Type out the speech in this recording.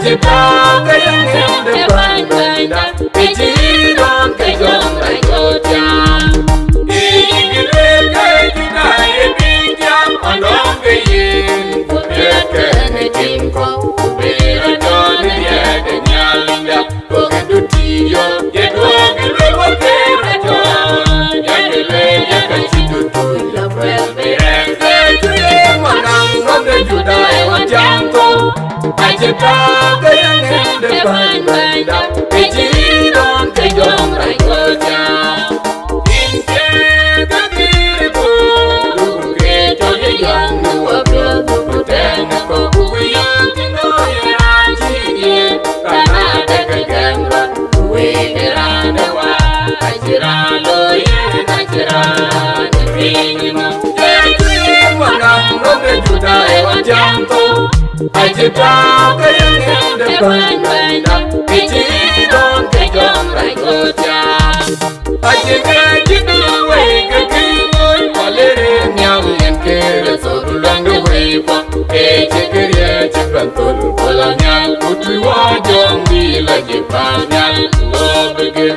chỉ bao cái em để quanh quanh đã cái chỉ đón cái dòng lại cho cha đi lên cái Judaai em đi nhắm on đón cái gì cuộc đời cái này chim câu về ra cho nên nhà để nhà linh đã cuộc cái đôi chi yo để đôi cái lối qua cái ra cho nhà để lên nhà cái chi đôi đôi là về cái thứ em mà nằm ngóng cái Judaai hoàn trang cô ai chỉ bao cái em để quanh quanh đã cái chỉ đón cái dòng lại cho cha in che cái gì cô đủ cái cho cái dòng mua bia đủ tiền cô vui cái nói ra chi nhẹ ta na cái kem ra vui cái ra đâu ai chỉ ra lối ai chỉ ra cái mà cái gì mà nằm ngóng cái Judaai hoàn trang cô ai chỉ bao cái em để quanh quanh đã cái chỉ đón cái dòng lại cho cha ai chỉ cái chiếc đưa quay cái kia mới mà lên nhau liền kia là số tu lang đưa quay qua cái chiếc kia chiếc bàn tuần của là nhau của tôi qua dòng đi là chiếc bàn nhau lo về kia